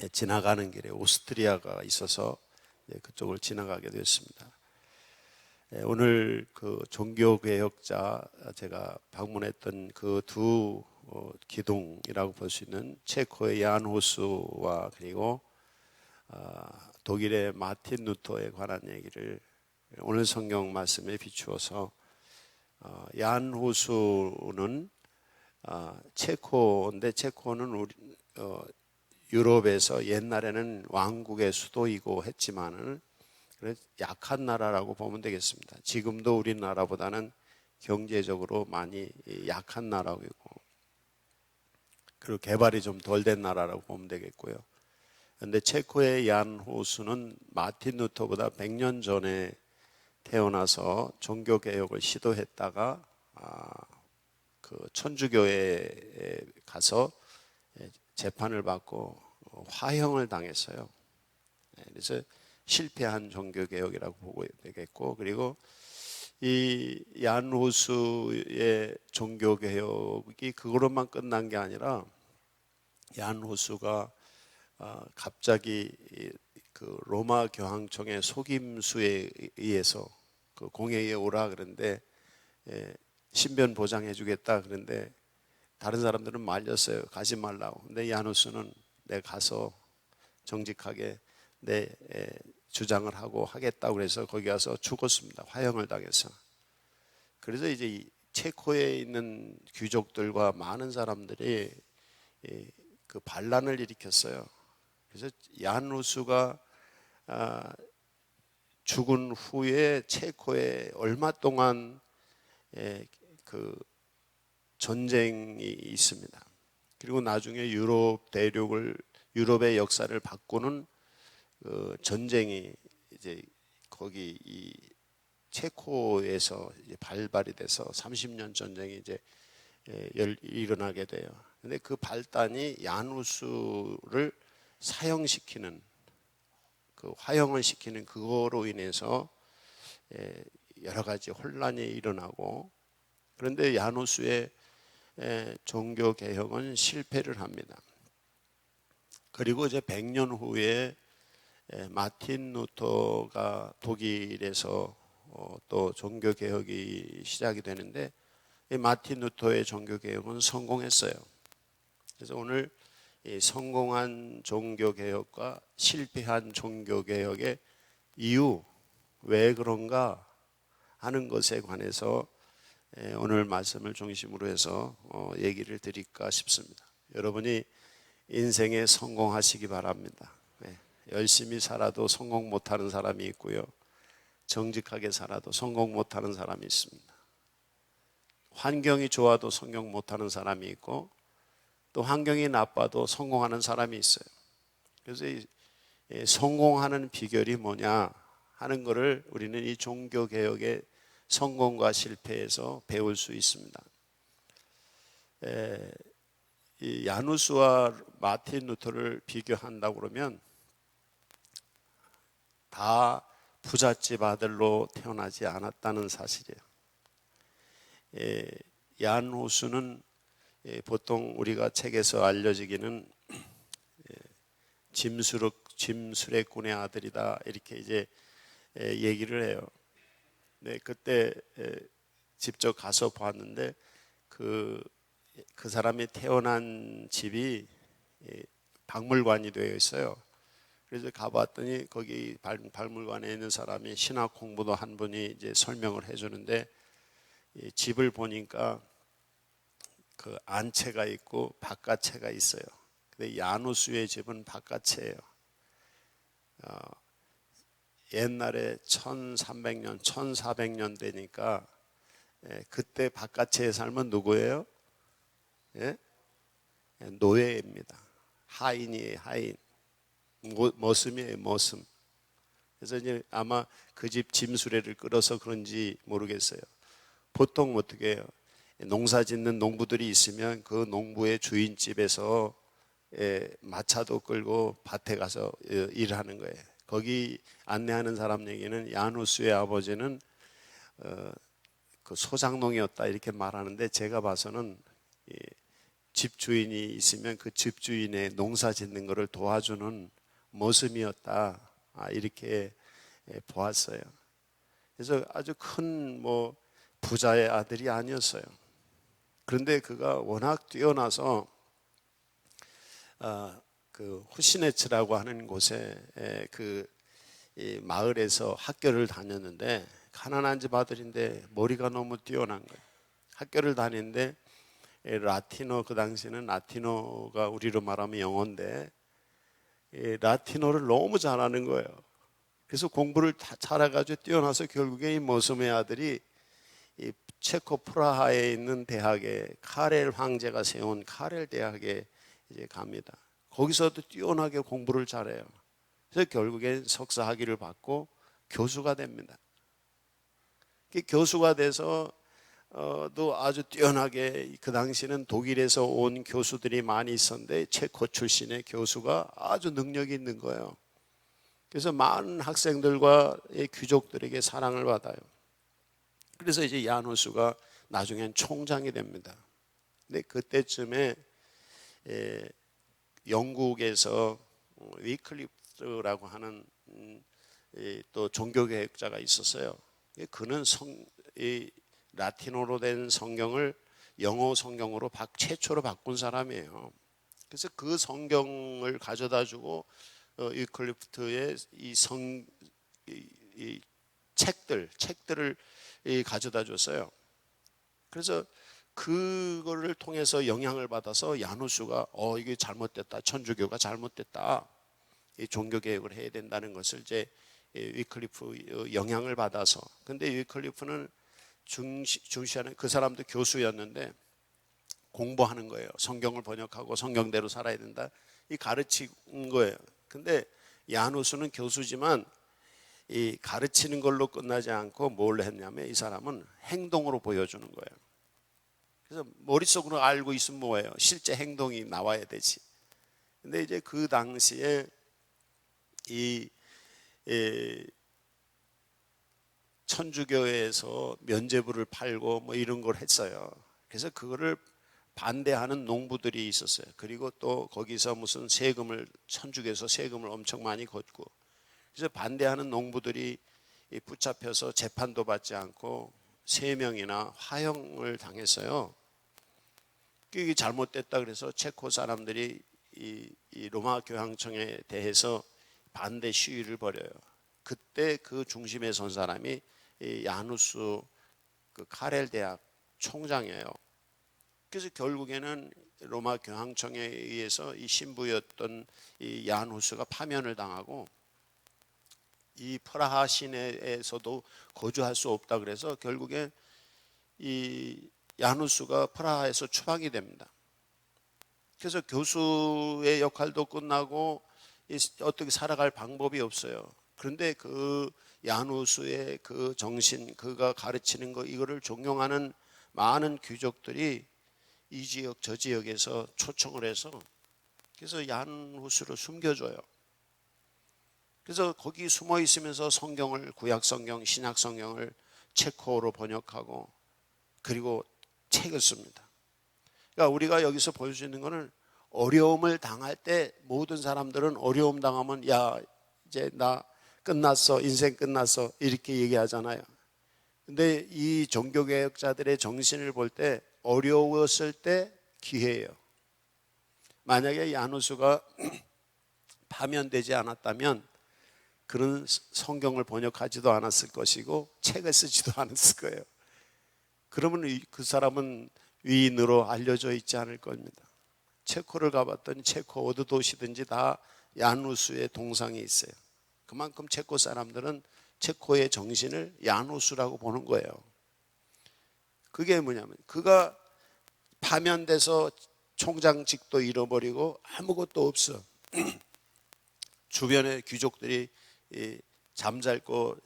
지나가는 길에 오스트리아가 있어서 그쪽을 지나가게 되었습니다. 오늘 그 종교개혁자 제가 방문했던 그 두 기둥이라고 볼 수 있는 체코의 얀 호수와 그리고 독일의 마틴 루터에 관한 얘기를 오늘 성경 말씀에 비추어서 얀 호수는 체코인데 체코는 유럽에서 옛날에는 왕국의 수도이고 했지만은 약한 나라라고 보면 되겠습니다. 지금도 우리나라보다는 경제적으로 많이 약한 나라고 있고 그리고 개발이 좀 덜 된 나라라고 보면 되겠고요. 그런데 체코의 얀 호수는 마틴 루터보다 100년 전에 태어나서 종교개혁을 시도했다가 그 천주교회에 가서 재판을 받고 화형을 당했어요. 그래서 실패한 종교개혁이라고 보고 되겠고, 그리고 이 얀 호수의 종교개혁이 그거로만 끝난 게 아니라 얀 호수가 갑자기 그 로마 교황청의 속임수에 의해서 그 공회에 오라 그런데 신변 보장해 주겠다 그런데 다른 사람들은 말렸어요. 가지 말라고. 근데 얀 호수는 내가 가서 정직하게 내 주장을 하고 하겠다고 그래서 거기 가서 죽었습니다. 화형을 당해서. 그래서 이제 체코에 있는 귀족들과 많은 사람들이 그 반란을 일으켰어요. 그래서 얀 호수가 죽은 후에 체코에 얼마 동안 그 전쟁이 있습니다. 그리고 나중에 유럽의 역사를 바꾸는 전쟁이 이제 거기 이 체코에서 이제 발발이 돼서 30년 전쟁이 이제 일어나게 돼요. 근데 그 발단이 얀호수를 사형시키는 그 화형을 시키는 그거로 인해서 여러 가지 혼란이 일어나고, 그런데 얀호수의 종교 개혁은 실패를 합니다. 그리고 이제 100년 후에 마틴 루터가 독일에서 또 종교 개혁이 시작이 되는데 이 마틴 루터의 종교 개혁은 성공했어요. 그래서 오늘 이 성공한 종교 개혁과 실패한 종교 개혁의 이유, 왜 그런가 하는 것에 관해서 오늘 말씀을 중심으로 해서 얘기를 드릴까 싶습니다. 여러분이 인생에 성공하시기 바랍니다. 열심히 살아도 성공 못하는 사람이 있고요, 정직하게 살아도 성공 못하는 사람이 있습니다. 환경이 좋아도 성공 못하는 사람이 있고 또 환경이 나빠도 성공하는 사람이 있어요. 그래서 이 성공하는 비결이 뭐냐 하는 것을 우리는 이 종교개혁의 성공과 실패에서 배울 수 있습니다. 이 야누스와 마틴 루터를 비교한다고 그러면 다 부잣집 아들로 태어나지 않았다는 사실이에요. 얀 호수는 보통 우리가 책에서 알려지기는 짐수레꾼의 아들이다 이렇게 이제 얘기를 해요. 네, 그때 직접 가서 봤는데 그 사람이 태어난 집이 박물관이 되어 있어요. 그래서 가봤더니 거기 박물관에 있는 사람이 신학 공부도 한 분이 이제 설명을 해주는데 집을 보니까 그 안채가 있고 바깥채가 있어요. 근데 야누스의 집은 바깥채예요. 옛날에 1300년, 1400년 되니까 그때 바깥채에 살면 누구예요? 예? 노예입니다. 하인이에요, 하인. 머슴이에요, 머슴. 그래서 이제 아마 그 집 짐수레를 끌어서 그런지 모르겠어요. 보통 어떻게 해요? 농사 짓는 농부들이 있으면 그 농부의 주인집에서 마차도 끌고 밭에 가서 일하는 거예요. 거기 안내하는 사람 얘기는 야누스의 아버지는 그 소장농이었다 이렇게 말하는데 제가 봐서는 집주인이 있으면 그 집주인의 농사 짓는 것을 도와주는 모습이었다. 이렇게 보았어요. 그래서 아주 큰 부자의 아들이 아니었어요. 그런데 그가 워낙 뛰어나서 그 후시네츠라고 하는 곳에 이 마을에서 학교를 다녔는데, 가난한 집 아들인데 머리가 너무 뛰어난 거예요. 학교를 다니는데 라티노, 그 당시에는 라티노가 우리로 말하면 영어인데 라티노를 너무 잘하는 거예요. 그래서 공부를 다 잘해가지고 뛰어나서 결국에 이 모섬의 아들이 이 체코 프라하에 있는 대학에, 카렐 황제가 세운 카렐 대학에 이제 갑니다. 거기서도 뛰어나게 공부를 잘해요. 그래서 결국엔 석사 학위를 받고 교수가 됩니다. 교수가 돼서 또 아주 뛰어나게, 그 당시는 독일에서 온 교수들이 많이 있었는데 체코 출신의 교수가 아주 능력이 있는 거예요. 그래서 많은 학생들과 귀족들에게 사랑을 받아요. 그래서 이제 야누스가 나중엔 총장이 됩니다. 근데 그때쯤에 영국에서 위클리프라고 하는 또 종교개혁자가 있었어요. 그는 라틴어로 된 성경을 영어 성경으로 최초로 바꾼 사람이에요. 그래서 그 성경을 가져다 주고 위클리프트의 이 책들을 가져다 줬어요. 그래서 그거를 통해서 영향을 받아서 야누스가 이게 잘못됐다, 천주교가 잘못됐다, 이 종교개혁을 해야 된다는 것을 이제 위클리프 영향을 받아서. 근데 위클리프는 중시하는, 그 사람도 교수였는데 공부하는 거예요. 성경을 번역하고 성경대로 살아야 된다, 이 가르친 거예요. 근데 야누스는 교수지만 이 가르치는 걸로 끝나지 않고 뭘 했냐면 이 사람은 행동으로 보여주는 거예요. 그래서 머릿속으로 알고 있으면 뭐예요? 실제 행동이 나와야 되지. 근데 이제 그 당시에 이 천주교회에서 면죄부를 팔고 이런 걸 했어요. 그래서 그거를 반대하는 농부들이 있었어요. 그리고 또 거기서 무슨 천주교에서 세금을 엄청 많이 걷고, 그래서 반대하는 농부들이 붙잡혀서 재판도 받지 않고 3명이나 화형을 당했어요. 이게 잘못됐다 그래서 체코 사람들이 이 로마 교황청에 대해서 반대 시위를 벌여요. 그때 그 중심에 선 사람이 이 야누스, 그 카렐 대학 총장이에요. 그래서 결국에는 로마 교황청에 의해서 이 신부였던 이 야누스가 파면을 당하고, 이 프라하 시내에서도 거주할 수 없다 그래서 결국에 이 야누스가 프라하에서 추방이 됩니다. 그래서 교수의 역할도 끝나고 어떻게 살아갈 방법이 없어요. 그런데 그 야누스의 그 정신, 그가 가르치는 거, 이거를 존경하는 많은 귀족들이 이 지역 저 지역에서 초청을 해서 그래서 야누스를 숨겨줘요. 그래서 거기 숨어 있으면서 성경을, 구약 성경, 신약 성경을 체코어로 번역하고 그리고 책을 씁니다. 그러니까 우리가 여기서 볼 수 있는 것은, 어려움을 당할 때 모든 사람들은 어려움 당하면 이제 나 끝났어, 인생 끝났어, 이렇게 얘기하잖아요. 근데 이 종교개혁자들의 정신을 볼 때 어려웠을 때 기회예요. 만약에 야누스가 파면되지 않았다면 그런 성경을 번역하지도 않았을 것이고 책을 쓰지도 않았을 거예요. 그러면 그 사람은 위인으로 알려져 있지 않을 겁니다. 체코를 가봤더니 체코 어느 도시든지 다 야누스의 동상이 있어요. 그만큼 체코 사람들은 체코의 정신을 야누스라고 보는 거예요. 그게 뭐냐면, 그가 파면돼서 총장직도 잃어버리고 아무것도 없어. 주변의 귀족들이 잠잘 거,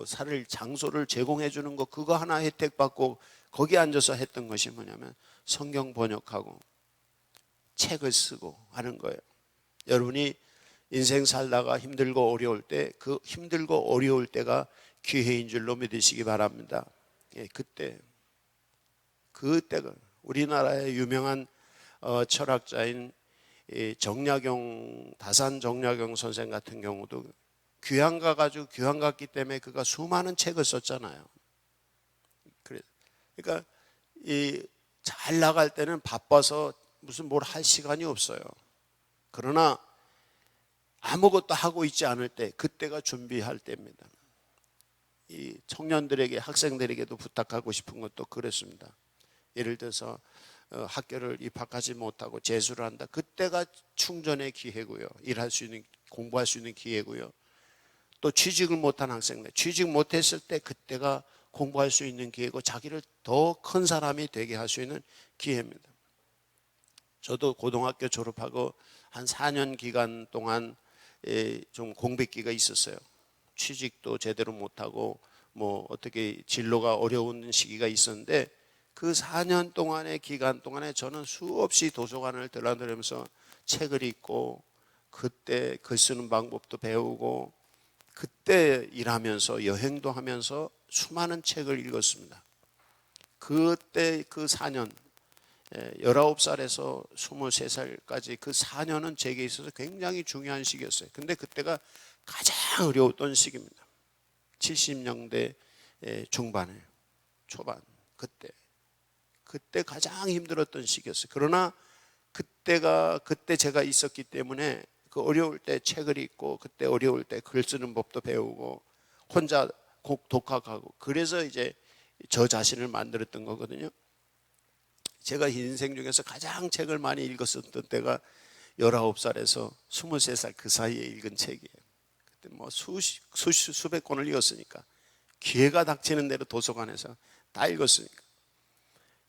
살을, 장소를 제공해 주는 거, 그거 하나 혜택 받고 거기 앉아서 했던 것이 뭐냐면 성경 번역하고 책을 쓰고 하는 거예요. 여러분이 인생 살다가 힘들고 어려울 때, 그 힘들고 어려울 때가 기회인 줄로 믿으시기 바랍니다. 그때가 우리나라의 유명한 철학자인 이 정약용, 다산 정약용 선생 같은 경우도 귀향가 가지고 귀향 갔기 때문에 그가 수많은 책을 썼잖아요. 그러니까 이 잘 나갈 때는 바빠서 무슨 뭘 할 시간이 없어요. 그러나 아무것도 하고 있지 않을 때, 그때가 준비할 때입니다. 이 청년들에게, 학생들에게도 부탁하고 싶은 것도 그렇습니다. 예를 들어서 학교를 입학하지 못하고 재수를 한다. 그때가 충전의 기회고요. 일할 수 있는, 공부할 수 있는 기회고요. 또 취직을 못한 학생들, 취직 못했을 때 그때가 공부할 수 있는 기회고 자기를 더 큰 사람이 되게 할 수 있는 기회입니다. 저도 고등학교 졸업하고 한 4년 기간 동안 좀 공백기가 있었어요. 취직도 제대로 못하고 뭐 어떻게 진로가 어려운 시기가 있었는데 그 4년 동안의 기간 동안에 저는 수없이 도서관을 들락거리면서 책을 읽고 그때 글 쓰는 방법도 배우고 그때 일하면서 여행도 하면서 수많은 책을 읽었습니다. 그때 그 4년 19살에서 23살까지 그 4년은 제게 있어서 굉장히 중요한 시기였어요. 근데 그때가 가장 어려웠던 시기입니다. 70년대 중반에 초반 그때 가장 힘들었던 시기였어요. 그러나 그때 제가 있었기 때문에 그 어려울 때 책을 읽고 그때 어려울 때 글 쓰는 법도 배우고 혼자 독학하고 그래서 이제 저 자신을 만들었던 거거든요. 제가 인생 중에서 가장 책을 많이 읽었었던 때가 19살에서 23살 그 사이에 읽은 책이에요. 그때 뭐 수백 권을 읽었으니까 기회가 닥치는 대로 도서관에서 다 읽었으니까.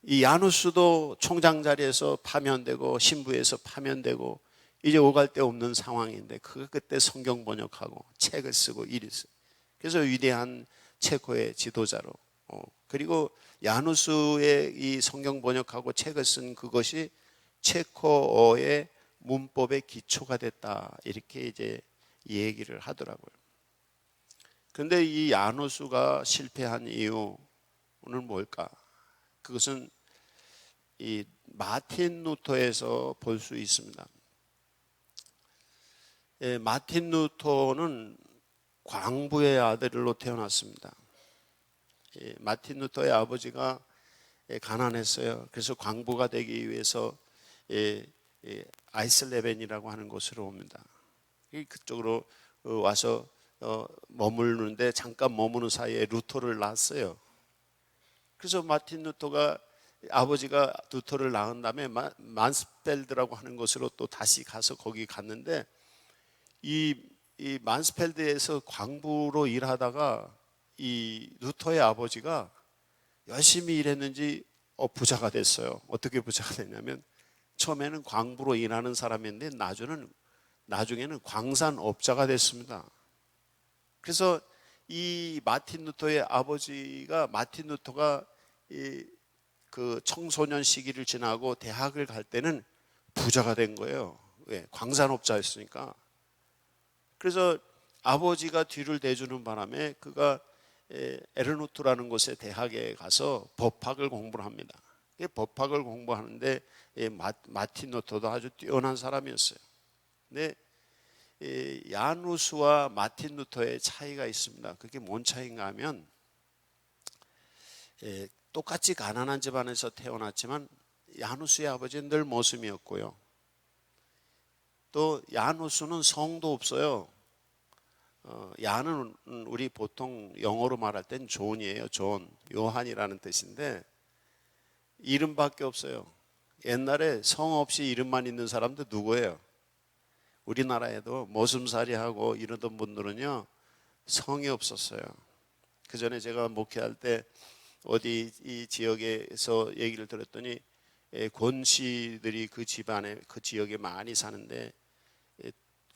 이 야누스도 총장 자리에서 파면되고 신부에서 파면되고 이제 오갈 데 없는 상황인데 그때 성경 번역하고 책을 쓰고 이랬어요. 그래서 위대한 체코의 지도자로 그리고 야누스의 이 성경 번역하고 책을 쓴 그것이 체코어의 문법의 기초가 됐다 이렇게 이제 얘기를 하더라고요. 그런데 이 야누스가 실패한 이유는 뭘까? 그것은 이 마틴 루터에서 볼 수 있습니다. 마틴 루터는 광부의 아들로 태어났습니다. 마틴 루터의 아버지가 가난했어요. 그래서 광부가 되기 위해서 아이슬레벤이라고 하는 곳으로 옵니다. 그쪽으로 와서 머무르는데 잠깐 머무는 사이에 루터를 낳았어요. 그래서 마틴 루터가 아버지가 루터를 낳은 다음에 만스펠드라고 하는 곳으로 또 다시 가서 거기 갔는데 이 만스펠드에서 광부로 일하다가 이 루터의 아버지가 열심히 일했는지 부자가 됐어요. 어떻게 부자가 됐냐면 처음에는 광부로 일하는 사람인데 나중에는 광산업자가 됐습니다. 그래서 이 마틴 루터의 아버지가 마틴 루터가 그 청소년 시기를 지나고 대학을 갈 때는 부자가 된 거예요. 왜? 광산업자였으니까. 그래서 아버지가 뒤를 대주는 바람에 그가 에르누트라는 곳에 대학에 가서 법학을 공부를 합니다. 법학을 공부하는데 마틴 루터도 아주 뛰어난 사람이었어요. 근데 야누스와 마틴 루터의 차이가 있습니다. 그게 뭔 차이인가 하면 똑같이 가난한 집안에서 태어났지만 야누스의 아버지는 늘 모슴이었고요. 또 야누스는 성도 없어요. 야는 우리 보통 영어로 말할 땐 존이에요. 존, 요한이라는 뜻인데 이름밖에 없어요. 옛날에 성 없이 이름만 있는 사람도 누구예요? 우리나라에도 모슴살이하고 이러던 분들은요 성이 없었어요. 그 전에 제가 목회할 때 어디 이 지역에서 얘기를 들었더니 권씨들이 그 집안에 그 지역에 많이 사는데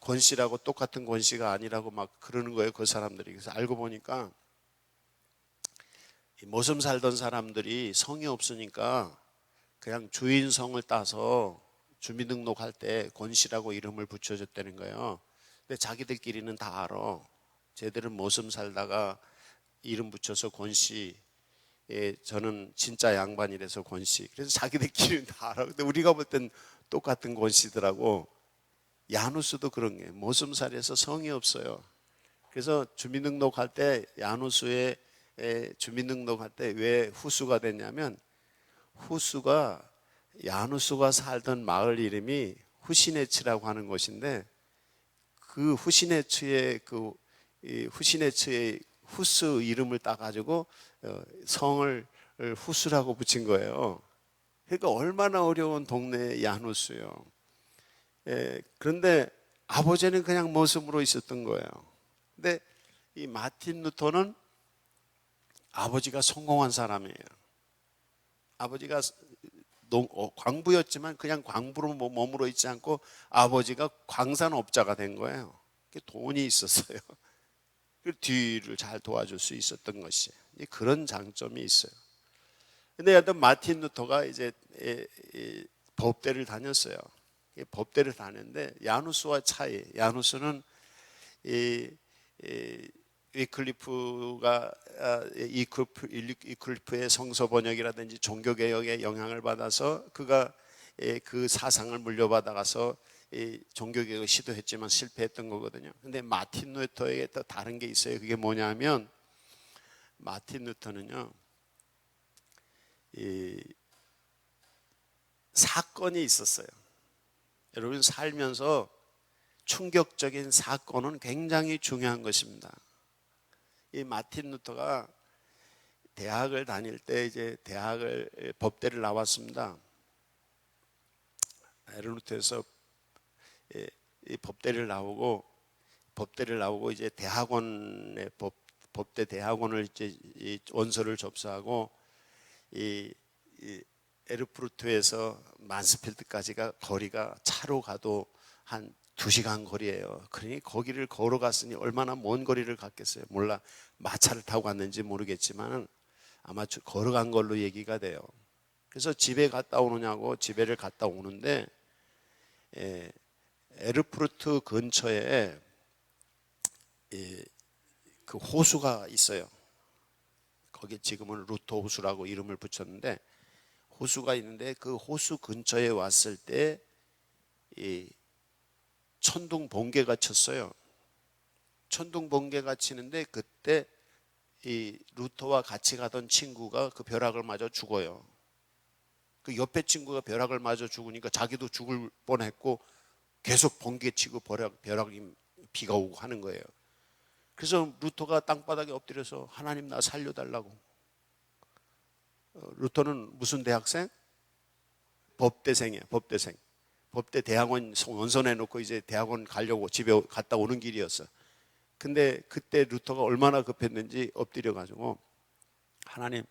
권씨라고 똑같은 권씨가 아니라고 막 그러는 거예요. 그 사람들이. 그래서 알고 보니까 모섬 살던 사람들이 성이 없으니까 그냥 주인 성을 따서 주민등록할 때 권씨라고 이름을 붙여줬다는 거예요. 근데 자기들끼리는 다 알아. 쟤들은 모섬 살다가 이름 붙여서 권씨 저는 진짜 양반이라서 권씨. 그래서 자기들끼리는 다 알아. 근데 우리가 볼 땐 똑같은 권씨더라고. 야누스도 그런 게 모슴살이에서 성이 없어요. 그래서 주민등록할 때 야누스에 주민등록할 때 왜 후수가 됐냐면 후수가 야누스가 살던 마을 이름이 후시네츠라고 하는 곳인데 그 후시네츠의 후시네츠의 후스 이름을 따가지고 성을 후스라고 붙인 거예요. 그러니까 얼마나 어려운 동네 야누스요. 그런데 아버지는 그냥 모습으로 있었던 거예요. 근데 이 마틴 루터는 아버지가 성공한 사람이에요. 아버지가 광부였지만 그냥 광부로 머물러 있지 않고 아버지가 광산업자가 된 거예요. 돈이 있었어요. 그 뒤를 잘 도와줄 수 있었던 것이 그런 장점이 있어요. 근데 여튼 마틴 루터가 이제 법대를 다녔어요. 법대를 다녔는데 야누스와 차이. 야누스는 위클리프의 성서 번역이라든지 종교 개혁에 영향을 받아서 그가 그 사상을 물려받아가서 종교 개혁을 시도했지만 실패했던 거거든요. 근데 마틴 루터에게 또 다른 게 있어요. 그게 뭐냐면 마틴 루터는요, 사건이 있었어요. 여러분 살면서 충격적인 사건은 굉장히 중요한 것입니다. 이 마틴 루터가 대학을 다닐 때 이제 법대를 나왔습니다. 에르누트에서 이 법대를 나오고 이제 대학원의 법대 대학원을 이제 원서를 접수하고 이 에르프루트에서 만스필드까지가 거리가 차로 가도 한 2시간 거리예요. 그러니 거기를 걸어갔으니 얼마나 먼 거리를 갔겠어요. 몰라 마차를 타고 갔는지 모르겠지만 아마 걸어간 걸로 얘기가 돼요. 그래서 집에 갔다 오느냐고 집에를 갔다 오는데 에르프루트 근처에 그 호수가 있어요. 거기 지금은 루터 호수라고 이름을 붙였는데 호수가 있는데 그 호수 근처에 왔을 때 이 천둥 번개가 쳤어요. 천둥 번개가 치는데 그때 이 루터와 같이 가던 친구가 그 벼락을 맞아 죽어요. 그 옆에 친구가 벼락을 맞아 죽으니까 자기도 죽을 뻔했고 계속 번개 치고 벼락이 비가 오고 하는 거예요. 그래서 루터가 땅바닥에 엎드려서 하나님 나 살려달라고. 루터는 무슨 대학생? 법대생이에요. 법대생. 법대 대학원 원서내놓고 이제 대학원 가려고 집에 갔다 오는 길이었어. 근데 그때 루터가 얼마나 급했는지 엎드려가지고 하나님,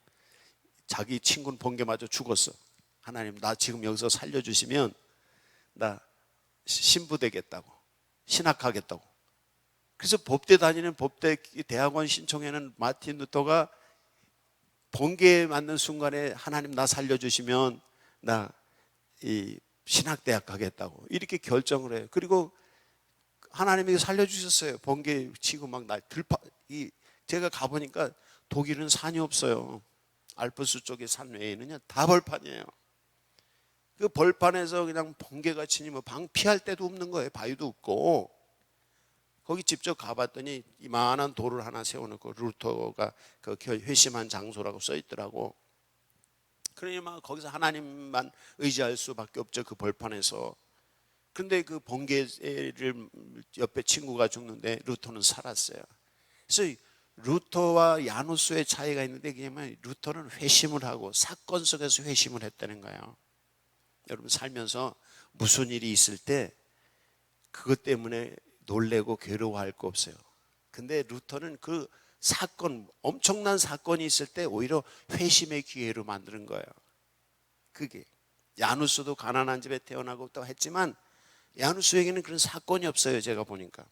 자기 친구는 번개 맞아 죽었어. 하나님 나 지금 여기서 살려주시면 나 신부 되겠다고, 신학하겠다고. 그래서 법대 다니는 법대 대학원 신청에는 마틴 루터가 번개에 맞는 순간에 하나님 나 살려주시면 나 이 신학대학 가겠다고 이렇게 결정을 해요. 그리고 하나님이 살려주셨어요. 번개 치고 막 제가 가보니까 독일은 산이 없어요. 알프스 쪽의 산 외에는요 다 벌판이에요. 그 벌판에서 그냥 번개가 치니 뭐 방 피할 데도 없는 거예요. 바위도 없고. 거기 직접 가봤더니 이만한 돌을 하나 세워놓고 루터가 그 회심한 장소라고 써 있더라고. 그러니 막 거기서 하나님만 의지할 수밖에 없죠. 그 벌판에서. 근데 그 번개를 옆에 친구가 죽는데 루터는 살았어요. 그래서 루터와 야누스의 차이가 있는데 그냥 루터는 회심을 하고 사건 속에서 회심을 했다는 거예요. 여러분 살면서 무슨 일이 있을 때 그것 때문에 놀래고 괴로워할 거 없어요. 근데 루터는 그 사건, 엄청난 사건이 있을 때 오히려 회심의 기회로 만드는 거예요. 그게 야누스도 가난한 집에 태어나고 또 했지만 야누스에게는 그런 사건이 없어요. 제가 보니까.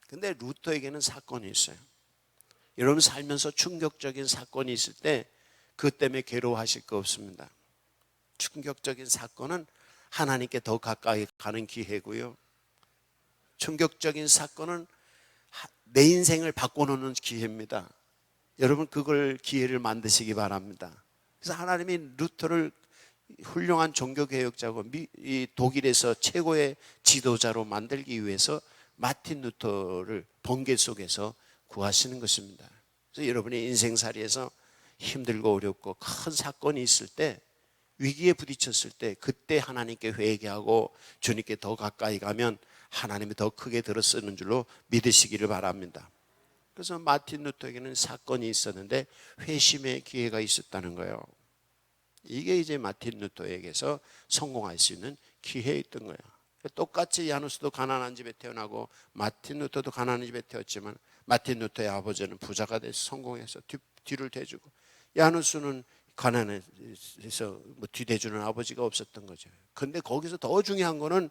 근데 루터에게는 사건이 있어요. 여러분 살면서 충격적인 사건이 있을 때 그것 때문에 괴로워하실 거 없습니다. 충격적인 사건은 하나님께 더 가까이 가는 기회고요. 충격적인 사건은 내 인생을 바꿔놓는 기회입니다. 여러분 그걸 기회를 만드시기 바랍니다. 그래서 하나님이 루터를 훌륭한 종교개혁자고 이 독일에서 최고의 지도자로 만들기 위해서 마틴 루터를 번개 속에서 구하시는 것입니다. 그래서 여러분의 인생살이에서 힘들고 어렵고 큰 사건이 있을 때, 위기에 부딪혔을 때, 그때 하나님께 회개하고 주님께 더 가까이 가면 하나님이 더 크게 들어 쓰는 줄로 믿으시기를 바랍니다. 그래서 마틴 루터에게는 사건이 있었는데 회심의 기회가 있었다는 거예요. 이게 이제 마틴 루터에게서 성공할 수 있는 기회였던 거예요. 똑같이 야누스도 가난한 집에 태어나고 마틴 루터도 가난한 집에 태어났지만 마틴 루터의 아버지는 부자가 돼서 성공해서 뒤를 대주고, 야누스는 가난해서 뒤대주는 아버지가 없었던 거죠. 그런데 거기서 더 중요한 거는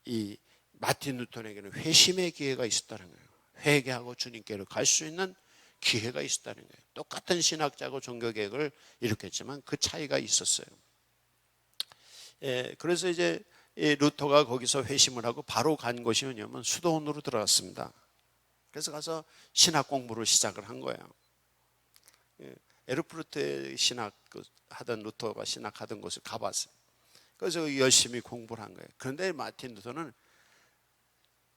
이 마틴 루터에게는 회심의 기회가 있었다는 거예요. 회개하고 주님께로 갈 수 있는 기회가 있었다는 거예요. 똑같은 신학자고 종교개혁을 일으켰지만 그 차이가 있었어요. 그래서 이제 루터가 거기서 회심을 하고 바로 간 곳이 뭐냐면 수도원으로 들어갔습니다. 그래서 가서 신학 공부를 시작을 한 거예요. 에르푸르트 신학 하던 루터가 신학하던 곳을 가봤어요. 그래서 열심히 공부를 한 거예요. 그런데 마틴 루터는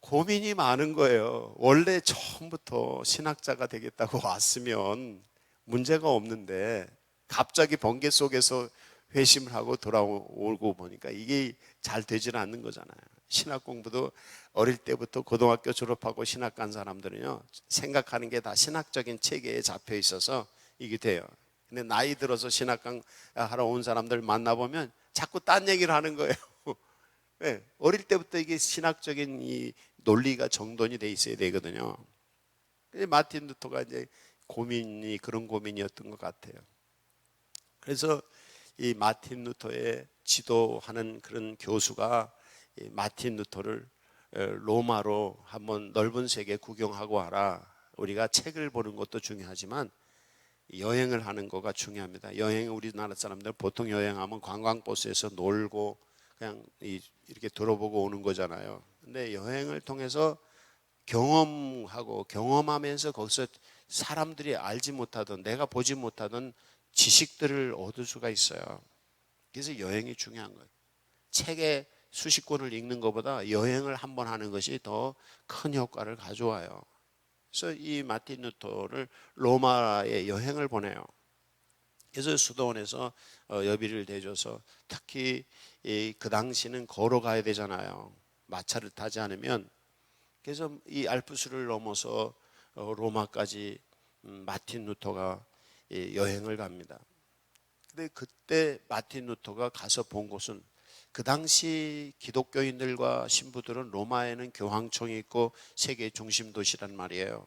고민이 많은 거예요. 원래 처음부터 신학자가 되겠다고 왔으면 문제가 없는데 갑자기 번개 속에서 회심을 하고 돌아오고 보니까 이게 잘 되질 않는 거잖아요. 신학 공부도 어릴 때부터 고등학교 졸업하고 신학 간 사람들은요, 생각하는 게 다 신학적인 체계에 잡혀 있어서 이게 돼요. 근데 나이 들어서 신학강 하러 온 사람들 만나보면 자꾸 딴 얘기를 하는 거예요. 네, 어릴 때부터 이게 신학적인 이 논리가 정돈이 돼 있어야 되거든요. 마틴 루터가 이제 그런 고민이었던 것 같아요. 그래서 이 마틴 루터의 지도하는 그런 교수가 마틴 루터를 로마로 한번 넓은 세계 구경하고 와라. 우리가 책을 보는 것도 중요하지만 여행을 하는 거가 중요합니다. 여행, 우리나라 사람들 보통 여행하면 관광버스에서 놀고 그냥 이렇게 들어보고 오는 거잖아요. 근데 여행을 통해서 경험하면서 거기서 사람들이 알지 못하던, 내가 보지 못하던 지식들을 얻을 수가 있어요. 그래서 여행이 중요한 거예요. 책에 수십 권을 읽는 것보다 여행을 한번 하는 것이 더 큰 효과를 가져와요. 그래서 이 마틴 루터를 로마에 여행을 보내요. 그래서 수도원에서 여비를 대줘서, 특히 그 당시는 걸어가야 되잖아요. 마차를 타지 않으면. 그래서 이 알프스를 넘어서 로마까지 마틴 루터가 여행을 갑니다. 근데 그때 마틴 루터가 가서 본 곳은, 그 당시 기독교인들과 신부들은 로마에는 교황청이 있고 세계 중심 도시란 말이에요.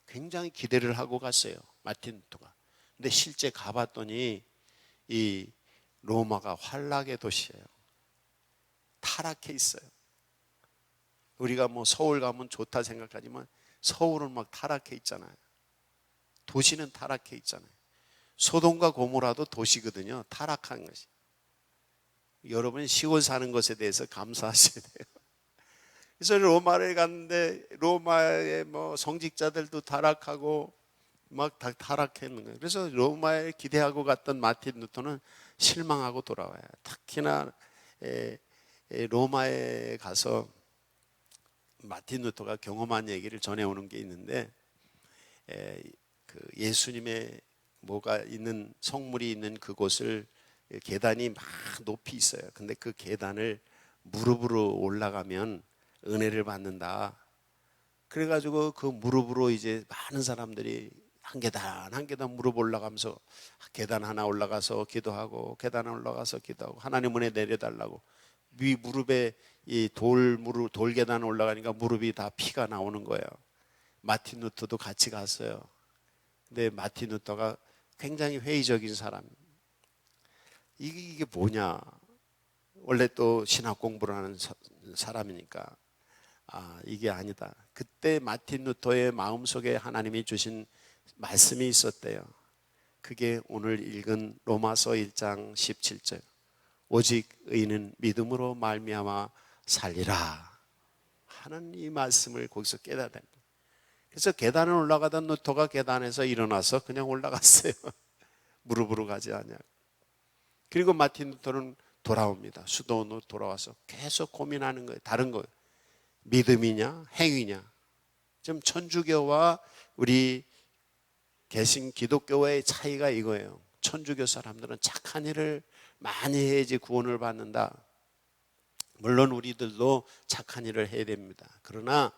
굉장히 기대를 하고 갔어요, 마틴 루터가. 근데 실제 가봤더니 이 로마가 환락의 도시예요. 타락해 있어요. 우리가 뭐 서울 가면 좋다 생각하지만 서울은 막 타락해 있잖아요. 도시는 타락해 있잖아요. 소돔과 고모라도 도시거든요. 타락한 것이. 여러분이 시골 사는 것에 대해서 감사하셔야 돼요. 그래서 로마를 갔는데 로마의 뭐 성직자들도 타락하고 막 다 타락했는 거예요. 그래서 로마에 기대하고 갔던 마틴 루터는 실망하고 돌아와요. 특히나 로마에 가서 마틴 루터가 경험한 얘기를 전해오는 게 있는데, 그 예수님의 뭐가 있는 성물이 있는 그곳을 계단이 막 높이 있어요. 근데 그 계단을 무릎으로 올라가면 은혜를 받는다. 그래가지고 그 무릎으로 이제 많은 사람들이 한 계단 한 계단 무릎 올라가면서 계단 하나 올라가서 기도하고 계단 하나 올라가서 기도하고 하나님 은혜 내려달라고, 위 무릎에 이 돌 계단 올라가니까 무릎이 다 피가 나오는 거예요. 마틴 루터도 같이 갔어요. 근데 마틴 루터가 굉장히 회의적인 사람. 이게 뭐냐? 원래 또 신학 공부를 하는 사람이니까 이게 아니다. 그때 마틴 루터의 마음속에 하나님이 주신 말씀이 있었대요. 그게 오늘 읽은 로마서 1장 17절. 오직 의인은 믿음으로 말미암아 살리라 하는 이 말씀을 거기서 깨닫는 거예요. 그래서 계단을 올라가던 루터가 계단에서 일어나서 그냥 올라갔어요. 무릎으로 가지 않냐. 그리고 마틴 루터는 돌아옵니다. 수도원으로 돌아와서 계속 고민하는 거예요. 다른 거예요. 믿음이냐 행위냐. 지금 천주교와 우리 개신 기독교의 차이가 이거예요. 천주교 사람들은 착한 일을 많이 해야지 구원을 받는다. 물론 우리들도 착한 일을 해야 됩니다. 그러나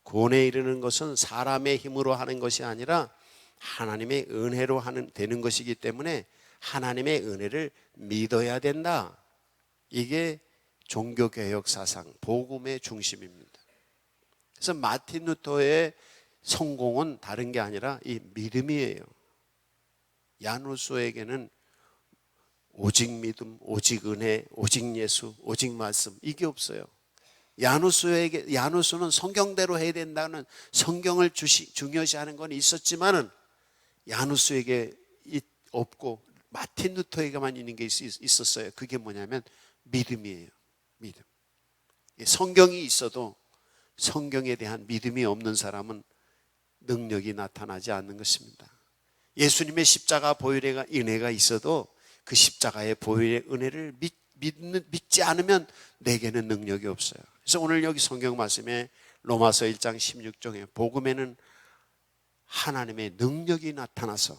구원에 이르는 것은 사람의 힘으로 하는 것이 아니라 하나님의 은혜로 되는 것이기 때문에 하나님의 은혜를 믿어야 된다. 이게 종교개혁 사상, 복음의 중심입니다. 그래서 마틴 루터의 성공은 다른 게 아니라 이 믿음이에요. 야누스에게는 오직 믿음, 오직 은혜, 오직 예수, 오직 말씀 이게 없어요. 야누스는 성경대로 해야 된다는 성경을 중요시하는 건 있었지만은 야누스에게 없고 마틴 루터에게만 있는 게 있었어요. 그게 뭐냐면 믿음이에요. 믿음. 성경이 있어도 성경에 대한 믿음이 없는 사람은 능력이 나타나지 않는 것입니다. 예수님의 십자가 보혈의 은혜가 있어도 그 십자가의 보혈의 은혜를 믿지 않으면 내게는 능력이 없어요. 그래서 오늘 여기 성경 말씀에 로마서 1장 16절에 복음에는 하나님의 능력이 나타나서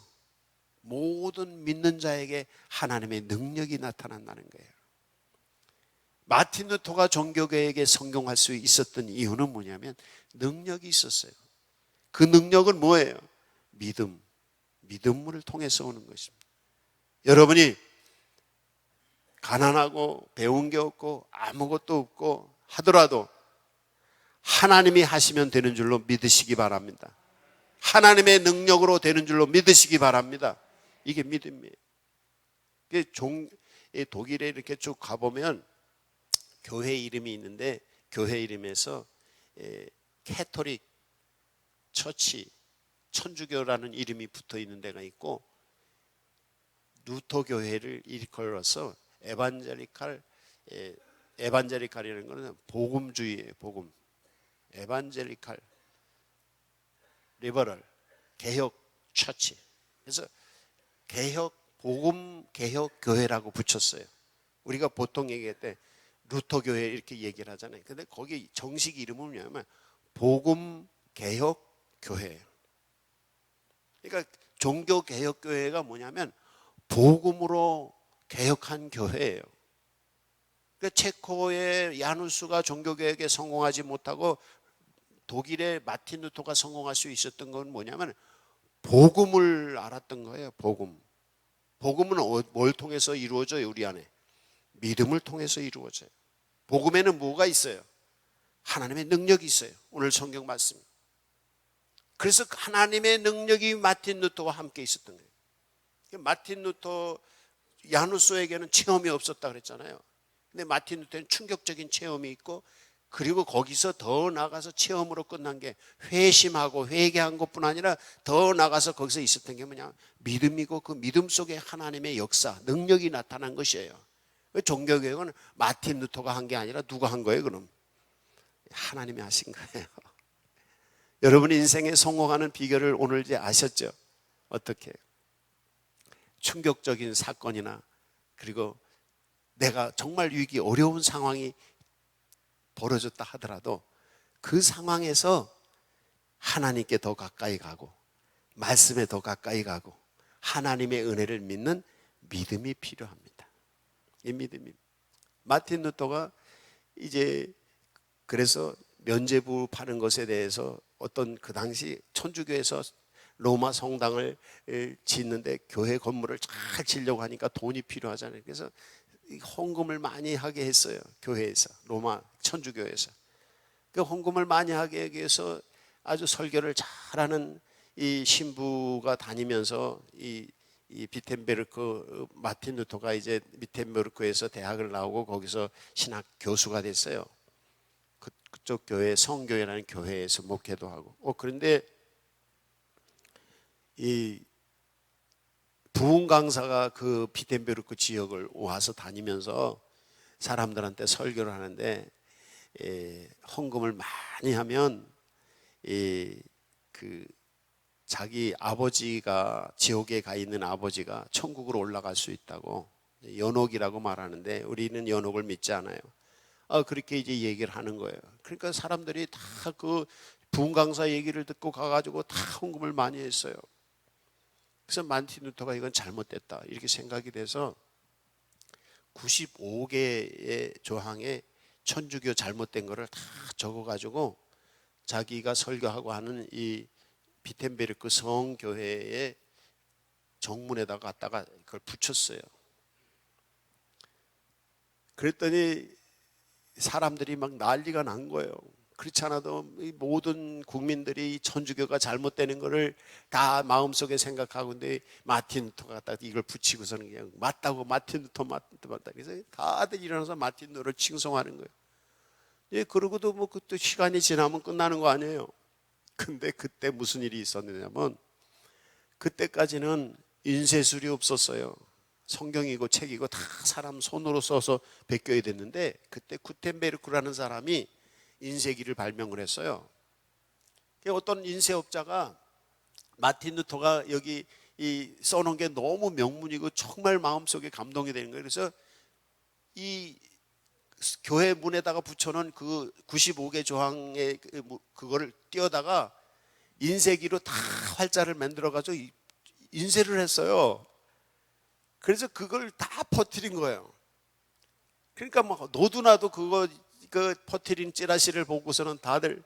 모든 믿는 자에게 하나님의 능력이 나타난다는 거예요. 마틴 루터가 종교개혁에 성공할 수 있었던 이유는 뭐냐면 능력이 있었어요. 그 능력은 뭐예요? 믿음을 통해서 오는 것입니다. 여러분이 가난하고 배운 게 없고 아무것도 없고 하더라도 하나님이 하시면 되는 줄로 믿으시기 바랍니다. 하나님의 능력으로 되는 줄로 믿으시기 바랍니다. 이게 믿음이에요. 독일에 이렇게 쭉 가보면 교회 이름이 있는데 교회 이름에서 캐토릭 처치, 천주교라는 이름이 붙어 있는 데가 있고 루터 교회를 일컬어서 에반젤리칼이라는 것은 복음주의예요. 복음. 에반젤리칼, 리버럴, 개혁 처치. 그래서 복음 개혁 교회라고 붙였어요. 우리가 보통 얘기할 때 루터 교회 이렇게 얘기를 하잖아요. 근데 거기 정식 이름은 뭐냐면 복음 개혁 교회예요. 그러니까 종교 개혁 교회가 뭐냐면 복음으로 개혁한 교회예요. 그러니까 체코의 야누스가 종교 개혁에 성공하지 못하고 독일의 마틴 루터가 성공할 수 있었던 건 뭐냐면 복음을 알았던 거예요. 복음은 뭘 통해서 이루어져요? 우리 안에 믿음을 통해서 이루어져요. 복음에는 뭐가 있어요? 하나님의 능력이 있어요. 오늘 성경 말씀. 그래서 하나님의 능력이 마틴 루터와 함께 있었던 거예요. 마틴 루터, 야누스에게는 체험이 없었다 그랬잖아요. 근데 마틴 루터는 충격적인 체험이 있고 그리고 거기서 더 나가서 체험으로 끝난 게 회심하고 회개한 것뿐 아니라 더 나가서 거기서 있었던 게 뭐냐? 믿음이고 그 믿음 속에 하나님의 역사, 능력이 나타난 것이에요. 종교개혁은 마틴 루터가 한 게 아니라 누가 한 거예요 그럼? 하나님이 하신 거예요. 여러분 인생에 성공하는 비결을 오늘 이제 아셨죠? 어떻게? 충격적인 사건이나 그리고 내가 정말 위기 어려운 상황이 벌어졌다 하더라도 그 상황에서 하나님께 더 가까이 가고 말씀에 더 가까이 가고 하나님의 은혜를 믿는 믿음이 필요합니다. 이 믿음이 마틴 루터가 이제 그래서 면죄부 파는 것에 대해서 어떤 그 당시 천주교에서 로마 성당을 짓는데 교회 건물을 잘 지려고 하니까 돈이 필요하잖아요. 그래서 헌금을 많이 하게 했어요. 교회에서, 로마 천주교에서. 그 헌금을 많이 하게 위해서 아주 설교를 잘하는 이 신부가 다니면서 이 비텐베르크 마틴 루터가 이제 비텐베르크에서 대학을 나오고 거기서 신학 교수가 됐어요. 그쪽 교회 성교회라는 교회에서 목회도 하고. 그런데 이 부흥 강사가 그 비텐베르크 지역을 와서 다니면서 사람들한테 설교를 하는데 헌금을 많이 하면 그 그 자기 아버지가 지옥에 가 있는 아버지가 천국으로 올라갈 수 있다고 연옥이라고 말하는데 우리는 연옥을 믿지 않아요. 그렇게 이제 얘기를 하는 거예요. 그러니까 사람들이 다 그 부흥 강사 얘기를 듣고 가가지고 다 헌금을 많이 했어요. 그래서 마틴 루터가 이건 잘못됐다 이렇게 생각이 돼서 95개의 조항에 천주교 잘못된 거를 다 적어가지고 자기가 설교하고 하는 이 비텐베르크 성교회의 정문에다가 갖다가 그걸 붙였어요. 그랬더니 사람들이 막 난리가 난 거예요. 그렇지 않아도 모든 국민들이 천주교가 잘못되는 거를 다 마음속에 생각하고 있는데 마틴 루터가 갖다가 이걸 붙이고서는 그냥 맞다고 마틴 루터 맞다. 그래서 다들 일어나서 마틴 루터를 칭송하는 거예요. 예, 그러고도 뭐 그때 시간이 지나면 끝나는 거 아니에요. 근데 그때 무슨 일이 있었느냐면 그때까지는 인쇄술이 없었어요. 성경이고 책이고 다 사람 손으로 써서 베껴야 됐는데 그때 구텐베르크라는 사람이 인쇄기를 발명을 했어요. 어떤 인쇄업자가 마틴 루터가 여기 써놓은 게 너무 명문이고 정말 마음속에 감동이 되는 거예요. 그래서 이 교회 문에다가 붙여놓은 그 95개 조항의 그거를 띄어다가 인쇄기로 다 활자를 만들어가지고 인쇄를 했어요. 그래서 그걸 다 퍼뜨린 거예요. 그러니까 뭐 너도나도 그 퍼뜨린 찌라시를 보고서는 다들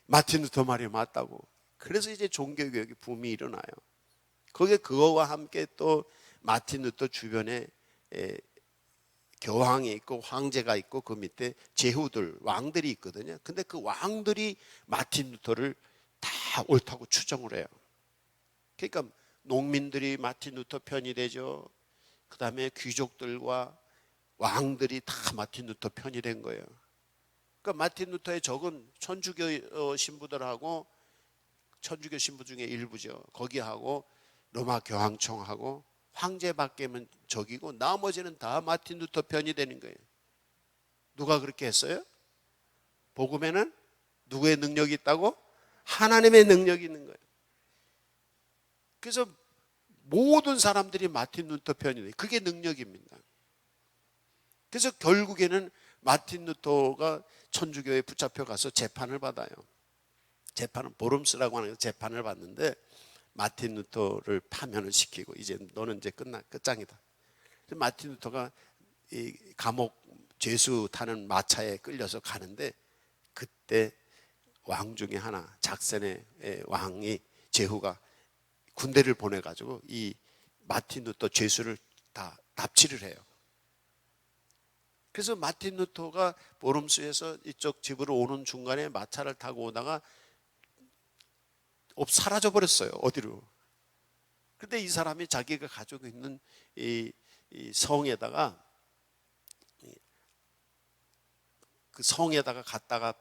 마틴 루터 말이 맞다고. 그래서 이제 종교개혁의 붐이 일어나요. 거기에 그거와 함께 또 마틴 루터 주변에 교황이 있고 황제가 있고 그 밑에 제후들 왕들이 있거든요. 근데 그 왕들이 마틴 루터를 다 옳다고 추정을 해요. 그러니까 농민들이 마틴 루터 편이 되죠. 그 다음에 귀족들과 왕들이 다 마틴 루터 편이 된 거예요. 그러니까 마틴 루터의 적은 천주교 신부들하고 천주교 신부 중에 일부죠. 거기하고 로마 교황청하고 황제밖에는 적이고 나머지는 다 마틴 루터 편이 되는 거예요. 누가 그렇게 했어요? 복음에는 누구의 능력이 있다고? 하나님의 능력이 있는 거예요. 그래서 모든 사람들이 마틴 루터 편이 돼요. 그게 능력입니다. 그래서 결국에는 마틴 루터가 천주교에 붙잡혀 가서 재판을 받아요. 재판은 보름스라고 하는 재판을 받는데 마틴 루터를 파면을 시키고 이제 너는 이제 끝장이다. 마틴 루터가 이 감옥 죄수 타는 마차에 끌려서 가는데 그때 왕 중에 하나 작센의 왕이 제후가 군대를 보내가지고 이 마틴 루터 죄수를 다 납치를 해요. 그래서 마틴 루터가 보름수에서 이쪽 집으로 오는 중간에 마차를 타고 오다가 사라져 버렸어요. 어디로? 그런데 이 사람이 자기가 가지고 있는 이 성에다가 그 성에다가 갔다가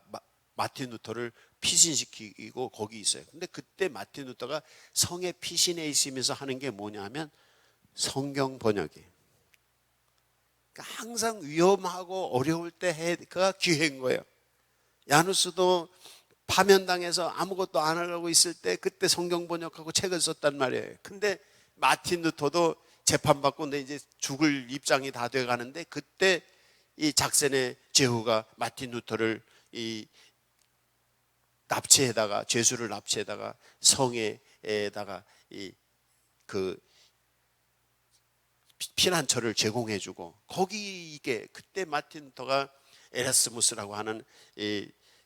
마틴 루터를 피신시키고 거기 있어요. 근데 그때 마틴 루터가 성에 피신해 있으면서 하는 게 뭐냐면 성경 번역이. 그러니까 항상 위험하고 어려울 때 그가 기회인 거예요. 야누스도 파면당해서 아무것도 안 하려고 있을 때 그때 성경 번역하고 책을 썼단 말이에요. 근데 마틴 루터도 재판받고 이제 죽을 입장이 다 돼 가는데 그때 이 작센의 제후가 마틴 루터를 이 납치에다가 죄수를 납치에다가 성에다가 이 그 피난처를 제공해주고 거기 이게 그때 마틴 루터가 에라스무스라고 하는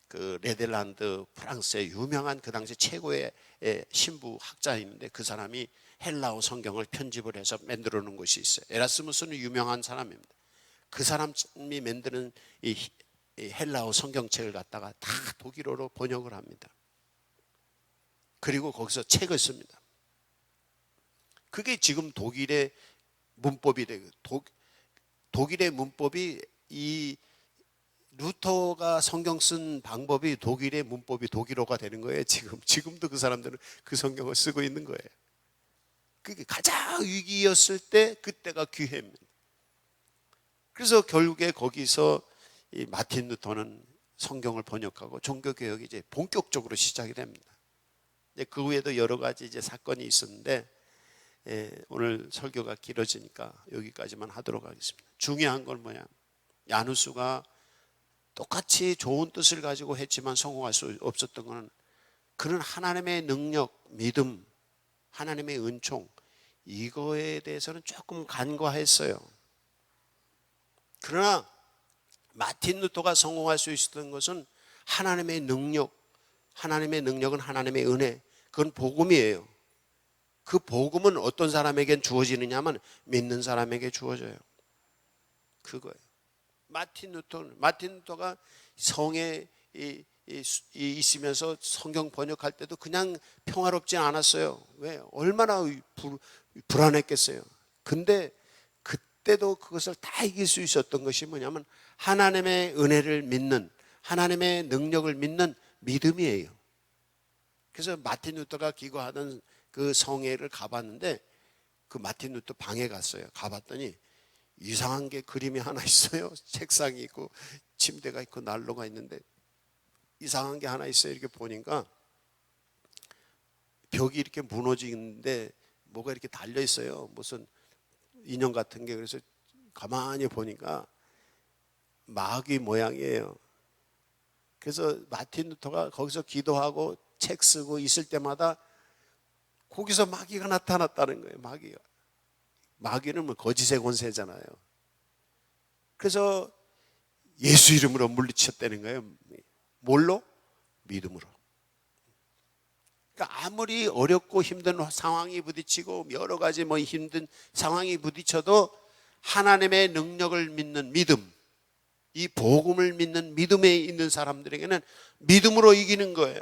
그 네덜란드 프랑스의 유명한 그 당시 최고의 신부 학자였는데 그 사람이 헬라어 성경을 편집을 해서 만들어 놓은 것이 있어요. 에라스무스는 유명한 사람입니다. 그 사람이 만드는 이 헬라어 성경책을 갖다가 다 독일어로 번역을 합니다. 그리고 거기서 책을 씁니다. 그게 지금 독일의 문법이 되고 독일의 문법이 이 루터가 성경 쓴 방법이 독일의 문법이 독일어가 되는 거예요. 지금도 그 사람들은 그 성경을 쓰고 있는 거예요. 그게 가장 위기였을 때 그때가 기회입니다. 그래서 결국에 거기서 이 마틴 루터는 성경을 번역하고 종교개혁이 이제 본격적으로 시작이 됩니다. 그 외에도 여러 가지 이제 사건이 있었는데 오늘 설교가 길어지니까 여기까지만 하도록 하겠습니다. 중요한 건 뭐냐? 야누스가 똑같이 좋은 뜻을 가지고 했지만 성공할 수 없었던 것은 그는 하나님의 능력, 믿음, 하나님의 은총 이거에 대해서는 조금 간과했어요. 그러나 마틴 루터가 성공할 수 있었던 것은 하나님의 능력, 하나님의 능력은 하나님의 은혜, 그건 복음이에요. 그 복음은 어떤 사람에겐 주어지느냐 하면 믿는 사람에게 주어져요. 그거예요. 마틴 루터가 성에 있으면서 성경 번역할 때도 그냥 평화롭지 않았어요. 왜? 얼마나 불안했겠어요. 근데 그때도 그것을 다 이길 수 있었던 것이 뭐냐면 하나님의 은혜를 믿는, 하나님의 능력을 믿는 믿음이에요. 그래서 마틴 루터가 기거하던 그 성회를 가봤는데 그 마틴 루터 방에 갔어요. 가봤더니 이상한 게 그림이 하나 있어요. 책상이 있고 침대가 있고 난로가 있는데 이상한 게 하나 있어요. 이렇게 보니까 벽이 이렇게 무너지는데 뭐가 이렇게 달려 있어요. 무슨 인형 같은 게. 그래서 가만히 보니까 마귀 모양이에요. 그래서 마틴 루터가 거기서 기도하고 책 쓰고 있을 때마다 거기서 마귀가 나타났다는 거예요. 마귀는 뭐 거짓의 권세잖아요. 그래서 예수 이름으로 물리쳤다는 거예요. 뭘로? 믿음으로. 그러니까 아무리 어렵고 힘든 상황이 부딪히고 여러 가지 힘든 상황이 부딪혀도 하나님의 능력을 믿는 믿음, 이 복음을 믿는 믿음에 있는 사람들에게는 믿음으로 이기는 거예요.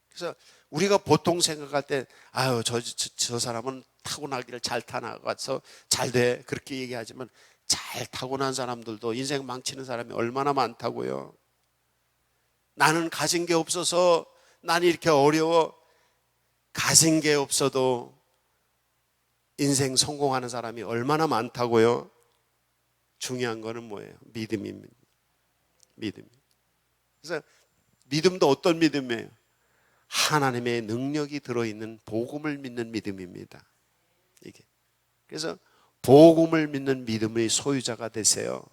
그래서 우리가 보통 생각할 때 아유 저 사람은 타고나기를 잘 타나가서 잘 돼 그렇게 얘기하지만 잘 타고난 사람들도 인생 망치는 사람이 얼마나 많다고요. 나는 가진 게 없어서 나는 이렇게 어려워. 가진 게 없어도 인생 성공하는 사람이 얼마나 많다고요. 중요한 거는 뭐예요? 믿음입니다. 믿음. 그래서 믿음도 어떤 믿음이에요? 하나님의 능력이 들어있는 복음을 믿는 믿음입니다. 이게. 그래서 복음을 믿는 믿음의 소유자가 되세요.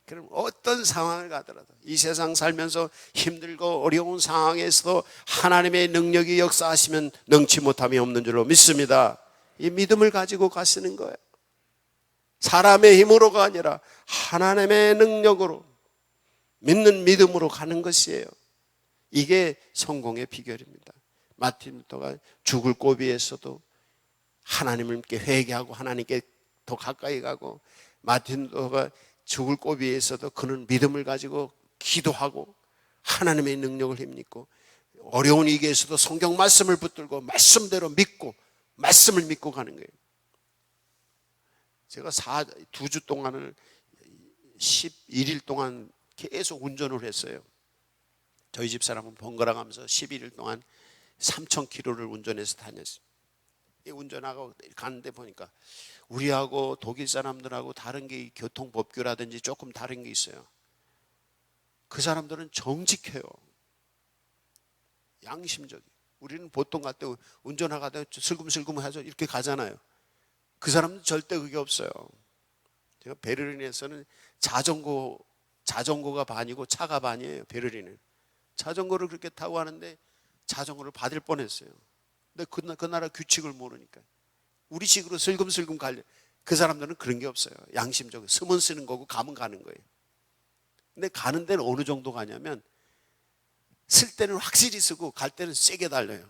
그럼 어떤 상황을 가더라도 이 세상 살면서 힘들고 어려운 상황에서도 하나님의 능력이 역사하시면 능치 못함이 없는 줄로 믿습니다. 이 믿음을 가지고 가시는 거예요. 사람의 힘으로가 아니라 하나님의 능력으로 믿는 믿음으로 가는 것이에요. 이게 성공의 비결입니다. 마틴 루터가 죽을 고비에서도 하나님을 회개하고 하나님께 더 가까이 가고, 마틴 루터가 죽을 고비에서도 그는 믿음을 가지고 기도하고 하나님의 능력을 힘입고 어려운 위기에서도 성경 말씀을 붙들고 말씀대로 믿고 말씀을 믿고 가는 거예요. 제가 2주 동안을 11일 동안 계속 운전을 했어요. 저희 집 사람은 번갈아 가면서 11일 동안 3,000km를 운전해서 다녔어요. 운전하고 가는데 보니까 우리하고 독일 사람들하고 다른 게 교통법규라든지 조금 다른 게 있어요. 그 사람들은 정직해요. 양심적이에요. 우리는 보통 갈 때 운전하다가 슬금슬금 하죠. 이렇게 가잖아요. 그 사람은 절대 그게 없어요. 제가 베를린에서는 자전거가 반이고 차가 반이에요. 베를린은 자전거를 그렇게 타고 하는데 자전거를 받을 뻔했어요. 근데 그 나라 규칙을 모르니까 우리식으로 슬금슬금 가려. 그 사람들은 그런 게 없어요. 양심적으로 쓰면 쓰는 거고 가면 가는 거예요. 근데 가는 데는 어느 정도 가냐면 쓸 때는 확실히 쓰고 갈 때는 세게 달려요.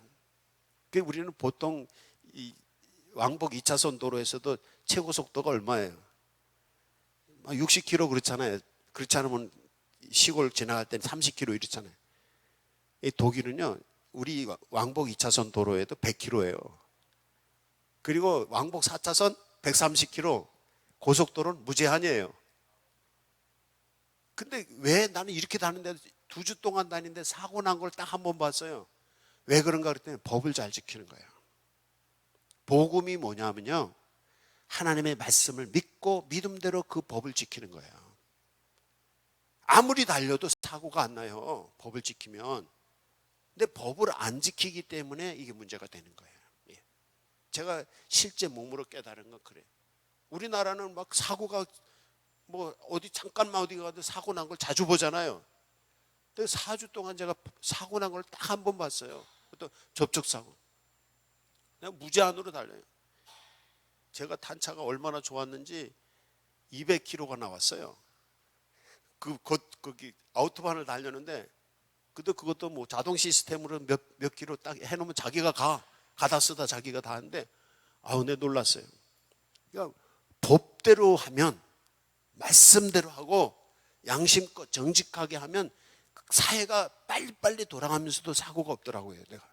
그러니까 우리는 보통 이 왕복 2차선 도로에서도 최고 속도가 얼마예요? 60km 그렇잖아요. 그렇지 않으면 시골 지나갈 때는 30km 이렇잖아요. 이 독일은요, 우리 왕복 2차선 도로에도 100km예요. 그리고 왕복 4차선 130km, 고속도로는 무제한이에요. 근데 왜 나는 이렇게 다니는데 2주 동안 다니는데 사고 난 걸 딱 한 번 봤어요. 왜 그런가 그랬더니 법을 잘 지키는 거예요. 복음이 뭐냐면요, 하나님의 말씀을 믿고 믿음대로 그 법을 지키는 거예요. 아무리 달려도 사고가 안 나요. 법을 지키면. 근데 법을 안 지키기 때문에 이게 문제가 되는 거예요. 예. 제가 실제 몸으로 깨달은 건 그래요. 우리나라는 막 사고가 뭐 어디 잠깐만 어디 가도 사고 난 걸 자주 보잖아요. 근데 4주 동안 제가 사고 난 걸 딱 한 번 봤어요. 또 접촉사고. 그냥 무제한으로 달려요. 제가 탄 차가 얼마나 좋았는지 200km가 나왔어요. 거기 아우토반을 달렸는데, 그것도 뭐 자동 시스템으로 몇 킬로 딱 해놓으면 자기가 가다 쓰다 자기가 다 하는데, 내 놀랐어요. 그러니까 법대로 하면, 말씀대로 하고 양심껏 정직하게 하면 사회가 빨리빨리 돌아가면서도 사고가 없더라고요. 내가.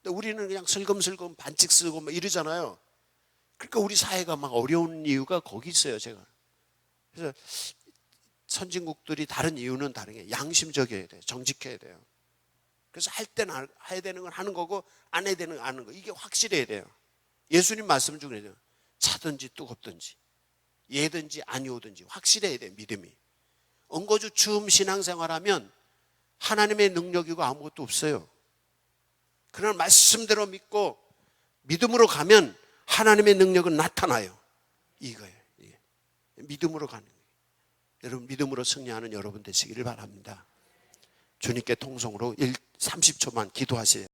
근데 우리는 그냥 슬금슬금 반칙 쓰고 막 이러잖아요. 그러니까 우리 사회가 막 어려운 이유가 거기 있어요. 제가. 그래서 선진국들이 다른 이유는 다른 게 양심적이어야 돼요. 정직해야 돼요. 그래서 할 때는 해야 되는 건 하는 거고, 안 해야 되는 건 안 하는 거. 이게 확실해야 돼요. 예수님 말씀 중에 차든지 뜨겁든지 예든지 아니오든지 확실해야 돼요. 믿음이. 엉거주춤 신앙생활하면 하나님의 능력이고 아무것도 없어요. 그러나 말씀대로 믿고 믿음으로 가면 하나님의 능력은 나타나요. 이거예요. 믿음으로 가는 거예요. 여러분, 믿음으로 승리하는 여러분 되시기를 바랍니다. 주님께 통성으로 30초만 기도하세요.